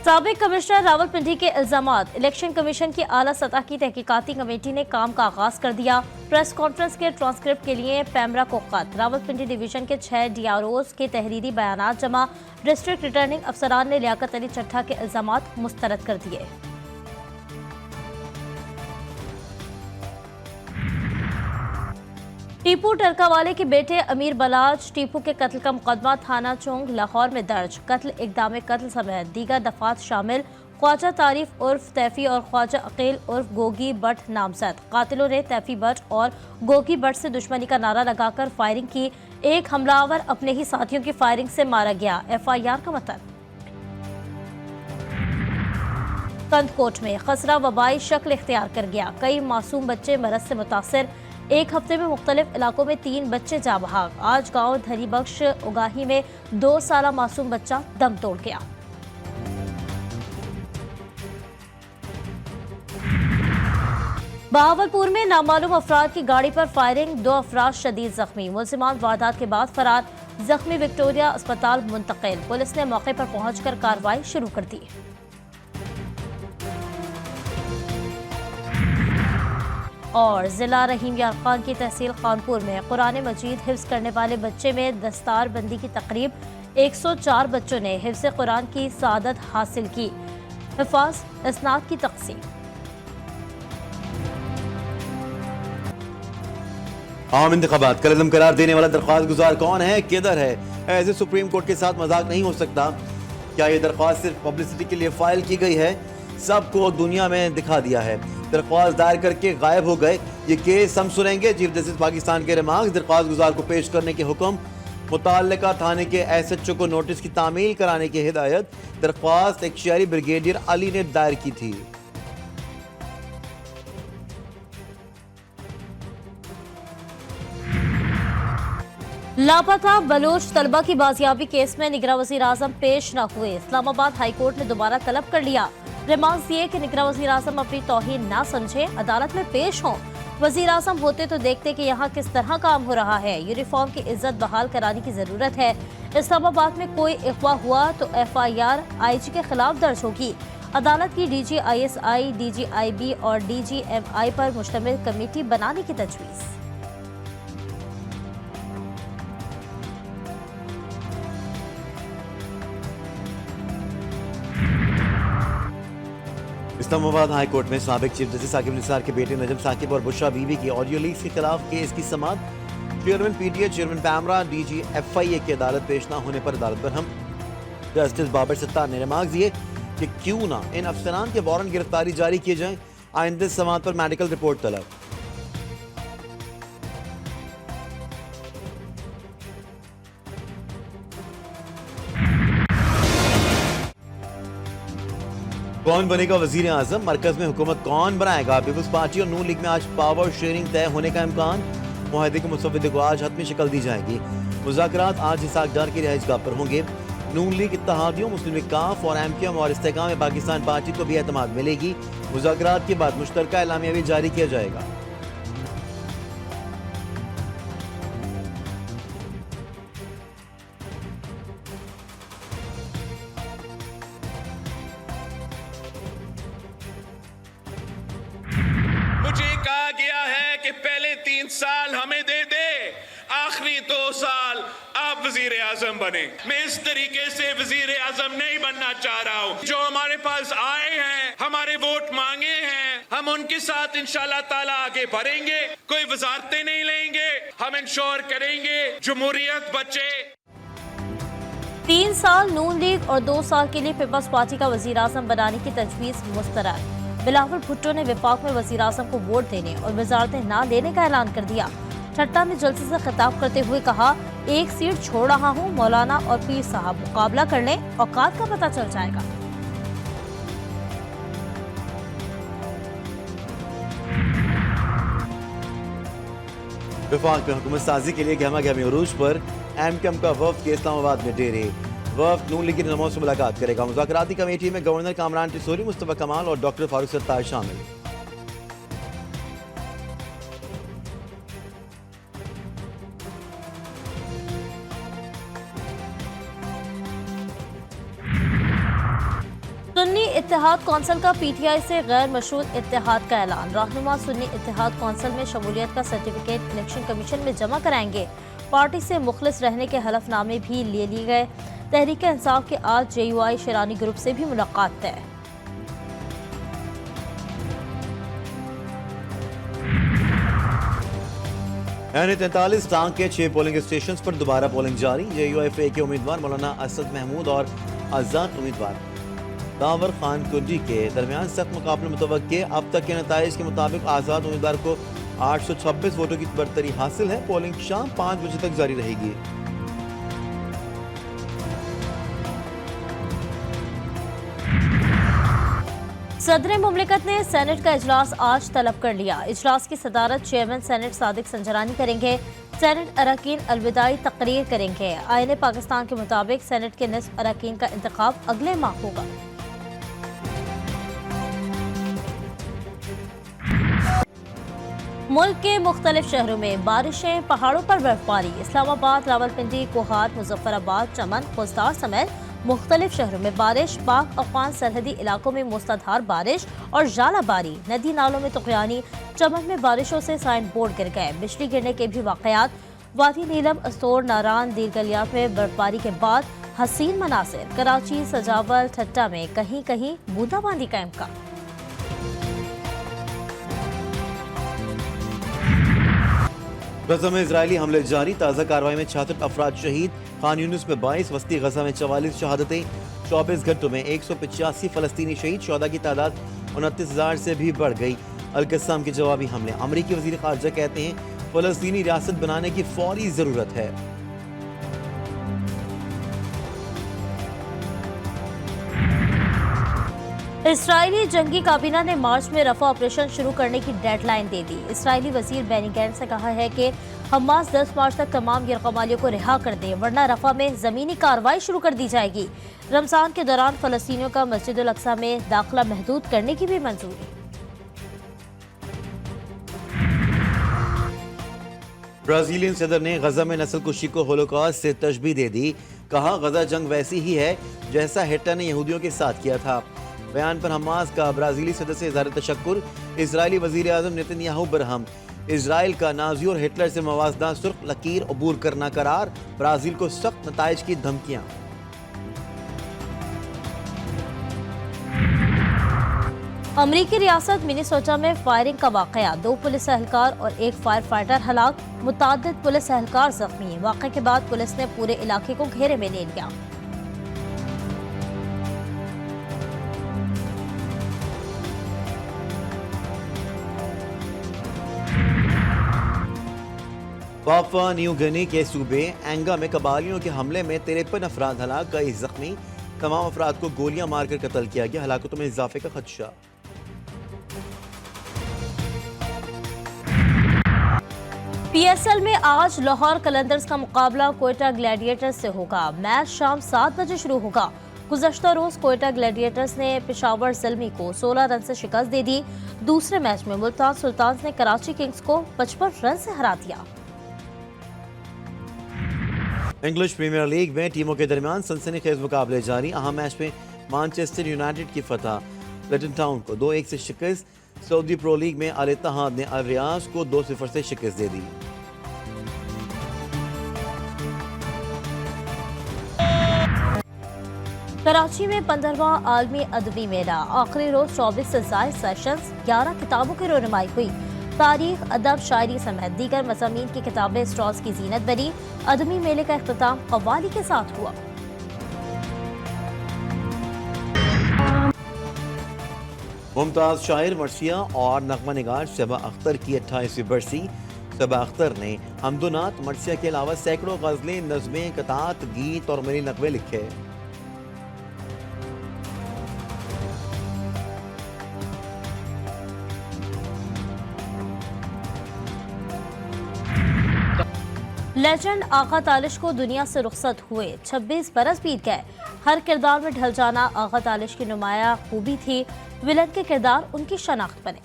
साबिक कमिश्नर रावलपिंडी के इल्जामात। Election commission की आला सतह की तहकीकाती कमेटी ने काम का आगाज कर दिया। प्रेस कॉन्फ्रेंस के ट्रांसक्रिप्ट के लिए पैमरा को खत। रावलपिंडी डिवीजन के 6 DROs के तहरीरी बयानात जमा। डिस्ट्रिक्ट रिटर्निंग अफसरान ने लियाकत अली चट्ठा के इल्जामात मुस्तरद कर दिए। टीपू टरकावाले के बेटे अमीर बलाज टीपू के कत्ल का मुकदमा थाना चौंग लाहौर में दर्ज। कत्ल, इक़दाम कत्ल समेत दीगर दफात शामिल। ख्वाजा तारीफ उर्फ तैफी और ख्वाजा अकील उर्फ गोगी बट नामजद। कातिलों ने तैफी बट और गोगी बट से दुश्मनी का नारा लगाकर फायरिंग की। एक हमलावर अपने ही साथियों की फायरिंग से मारा गया। FIR का मतलब। कंदकोट में खसरा वबाई शक्ल इख्तियार कर गया। कई मासूम बच्चे मरज से मुतासिर। एक हफ्ते में मुख्तलिफ इलाकों में 3 बच्चे जा बहाक। आज गांव धरी बख्श उगाही में 2 साला मासूम बच्चा दम तोड़ गया। बहावलपुर में नामालूम अफराद की गाड़ी पर फायरिंग। 2 अफराद शदीद जख्मी। मुल्जिमान वारदात के बाद फरार। जख्मी विक्टोरिया अस्पताल मुंतकिल। पुलिस ने मौके पर पहुंचकर कार्रवाई शुरू कर दी। और जिला रहीम यार खान की तहसील खानपुर में कुरान मजीद हिफ्ज करने वाले बच्चे में दस्तार बंदी की तकरीब। 104 बच्चों ने हिफ्ज कुरान की सादत हासिल की। हिफाज इसनाद की तकसीम। आम इंतखाबात का इल्म करार देने वाला दरख्वास्त गुजार कौन है, किधर है? ऐसे सुप्रीम कोर्ट के साथ मजाक नहीं हो सकता। क्या ये दरख्वास्त सिर्फ पब्लिसिटी के लिए फाइल की गई है? सबको दुनिया में दिखा दिया है। दरख्वास्त दायर करके गायब हो गए। ये केस हम सुनेंगे। चीफ जस्टिस पाकिस्तान के रिमार्क्स। दरख्वास्त गुजार को पेश करने के हुक्म। मुताल्लिका थाने के SHO को नोटिस की तामील कराने की हिदायत। दरख्वास्त एक शहरी ब्रिगेडियर अली ने दायर की थी। लापता बलोच तलबा की बाजियाबी केस में निगरान वज़ीर आज़म पेश न हुए। इस्लामाबाद हाई कोर्ट ने दोबारा तलब कर लिया। रिमांड दिए कि निगरान वज़ीर आज़म अपनी तौहीन ना समझे, अदालत में पेश हों। वज़ीर आज़म होते तो देखते कि यहाँ किस तरह काम हो रहा है। यूनिफॉर्म की इज्जत बहाल कराने की जरूरत है। इस्लामाबाद में कोई अगवा हुआ तो FIR IG के खिलाफ दर्ज होगी। अदालत की DG ISI, DG IB और DG MI पर मुश्तमिल कमेटी बनाने की तजवीज़। इस्लामाबाद हाई कोर्ट में साबिक चीफ जस्टिस साकिब निसार के बेटे नजम साकिब और बुशरा बीबी की ऑडियो लीक्स के खिलाफ केस की समाअत। Chairman PTA, chairman PEMRA, DG FIA की अदालत पेश न होने पर अदालत पर हम। जस्टिस बाबर सत्तार ने रिमार्क दिए कि क्यों ना इन अफसरान के वारंट गिरफ्तारी जारी किए जाएं। आइंदे समाअत पर मेडिकल रिपोर्ट तलब। कौन बनेगा वजीर आजम? मरकज में हुकूमत कौन बनाएगा? पीपल्स पार्टी और नून लीग में आज पावर शेयरिंग तय होने का इम्कान। मुआहदे के मुसव्वदे को आज हतमी शक्ल दी जाएगी। मुज़ाकरात आज इसाक डार की रिहाइशगाह पर होंगे। नून लीग इत्तेहादियों, मुस्लिम लीग काफ और MQM और इस्तेकाम पाकिस्तान पार्टी को भी एतमाद मिलेगी। मुज़ाकरात के बाद मुश्तरका एलामिया भी जारी किया जाएगा। मुझे कहा गया है कि पहले 3 साल हमें दे दे, आखिरी 2 साल आप वजीर आजम बने। मैं इस तरीके से वजीर आजम नहीं बनना चाह रहा हूँ। जो हमारे पास आए हैं, हमारे वोट मांगे हैं, हम उनके साथ इंशाल्लाह ताला आगे बढ़ेंगे। कोई वजारतें नहीं लेंगे। हम इंश्योर करेंगे जमहूरियत बचे। 3 साल नून लीग और 2 साल के लिए पीपल्स पार्टी का वजीर आजम बनाने की तजवीज़ मुस्तरद। बिलावल भुट्टो ने विफाक में वजीर आजम को वोट देने और वजारतें ना देने का ऐलान कर दिया। ठट्टा में जलसे से खिताब करते हुए कहा, 1 सीट छोड़ रहा हूँ, मौलाना और पीर साहब मुकाबला कर लें, औकात का पता चल जाएगा। विफाक में हुकूमत साजी के लिए गहमा गहमी उरूज पर। MQM का वफ्द के इस्लामाबाद में डेरे। वफ्द नून लीग की रहनुमाओं से मुलाकात करेगा। मुज़ाकराती कमेटी में गवर्नर कामरान टिसोरी, मुस्तफा कमाल और डॉक्टर फारूक सत्तार शामिल। इत्तेहाद कौंसिल का पीटीआई से गैर मशरूत इत्तेहाद का ऐलान। रहनुमा सुन्नी इत्तेहाद कौंसिल में शमूलियत का सर्टिफिकेट इलेक्शन कमीशन में जमा कराएंगे। पार्टी से मुखलिस रहने के हलफनामे भी ले लिए गए। तहरीक इंसाफ के आज JUI शेरानी ग्रुप से भी मुलाकात तय। N43 टांग के 6 पोलिंग स्टेशन पर दोबारा पोलिंग जारी। JUI के उम्मीदवार मौलाना असद महमूद और आजाद उम्मीदवार दावर खान कुर्जी के दरमियान सख्त मुकाबला मुतवक्के। अब तक के नताइज के मुताबिक आजाद उम्मीदवार को 826 वोटों की बरतरी हासिल है। पोलिंग शाम 5 बजे तक जारी रहेगी। सदर मुमलिकत ने सेनेट का इजलास आज तलब कर लिया। इजलास की सदारत चेयरमैन सेनेट सादिक संजरानी करेंगे। सेनेट अरकान अलविदाई तकरीर करेंगे। आईन पाकिस्तान के मुताबिक सेनेट के निस्फ अरकान का इंतखाब अगले माह होगा। मुल्क के मुख्तलिफ शहरों में बारिशें, पहाड़ों पर बर्फबारी। इस्लामाबाद, रावलपिंडी, कोहाट, मुजफ्फराबाद, चमन, खुजदार समेत मुख्तलिफ शहरों में बारिश। पाक अफगान सरहदी इलाकों में मूसलाधार बारिश और जालाबारी। नदी नालों में तुगयानी। चमन में बारिशों से साइन बोर्ड गिर गए। बिजली गिरने के भी वाकयात। वादी नीलम, अस्तोर, नारान, दीरगलियात में बर्फबारी के बाद हसीन मनासिर। कराची, सजावल, ठट्टा में कहीं कहीं बूंदाबांदी का इम्कान। गजा में इजरायली हमले जारी। ताज़ा कार्रवाई में 66 अफराद शहीद। खान यूनिस में 22, वस्ती गजा में 44 शहादतें। 24 घंटों में 185 फलस्तीनी शहीद। शोहदा की तादाद 29,000 से भी बढ़ गई। अल-कस्साम के जवाबी हमले। अमरीकी वज़ीर ख़ारजा कहते हैं फलस्तीनी रियासत बनाने की फौरी ज़रूरत है। इस्राएली जंगी काबीना ने मार्च में रफा ऑपरेशन शुरू करने की डेडलाइन दे दी। इस्राएली वजीर बेनी गैंट्स ने कहा है कि हमास 10 मार्च तक तमाम यरगमालियों को रिहा कर दे, वरना रफा में जमीनी कार्रवाई शुरू कर दी जाएगी। रमजान के दौरान फलस्तीनियों का मस्जिद उल अक्सा में दाखिला महदूद करने की भी मंजूरी। ब्राजीलियन सदर ने गजा में नस्ल कुशी को होलोकॉस्ट से तशबीह दे दी। कहा गजा जंग वैसी ही है जैसा हिटलर ने यहूदियों के साथ किया था। बयान पर हमास का ब्राजीली सदर से इज़हार तशक्कुर। इजरायली वज़ीर आज़म नेतन्याहू बरहम। इजराइल का नाज़ी और हिटलर से मवाज़ना सुर्ख लकीर अबूर करना करार। ब्राज़ील को सख्त नताइज की धमकियाँ। अमरीकी रियासत मिनेसोटा में फायरिंग का वाकया। 2 पुलिस एहलकार और 1 फायर फाइटर हलाक। मुताद्दिद पुलिस एहलकार जख्मी। वाक़े के बाद पुलिस ने पूरे इलाके को घेरे में ले लिया। पापुआ न्यू गिनी के सूबे एंगा में कबालियों के हमले में 53 अफराद हलाक, कई जख्मी। तमाम अफराद को गोलियां मारकर कत्ल किया गया। हलाकतों में इजाफे का खदशा। PSL में आज लाहौर कलंदर्स का मुकाबला कोयटा ग्लैडिएटर्स से होगा। मैच शाम 7 बजे शुरू होगा। गुज़श्ता रोज कोयटा ग्लैडिएटर्स ने पेशावर ज़ल्मी को 16 रन से शिकस्त दे दी। दूसरे मैच में मुल्तान सुल्तान्स ने कराची किंग्स को 55 रन से हरा दिया। इंग्लिश प्रीमियर लीग में टीमों के दरमियान सनसनीखेज मुकाबले जारी। अहम मैच में मैनचेस्टर यूनाइटेड की फतह। लटन टाउन को 2-1 से शिकस्त। सऊदी प्रो लीग में अल इत्तेहाद ने अल रियाज को 2-0 से शिकस्त दे दी। कराची में 15वां आलमी अदबी मेला। आखिरी रोज 24 से ज़ायद सेशंस, 11 किताबों की रोनुमाई हुई। तारीख, अदब, शायरी समेत दीगर मज़ामीन की किताबें स्टॉल्स की जीनत बनी। अदबी मेले का इख्तिताम कव्वाली के साथ हुआ। मुमताज शायर मर्सिया और नगमा निगार सबा अख्तर की 28वीं बरसी। सबा अख्तर ने हमदुनात मर्सिया के अलावा सैकड़ों गज़लें, नज़में, कतात, गीत और मिली नगमे लिखे। लेजेंड आगा तालिश को दुनिया से रुखसत हुए 26 बरस बीत गए। हर किरदार में ढल जाना आगा तालिश की नुमाया खूबी थी। विलन के किरदार उनकी शनाख्त बने।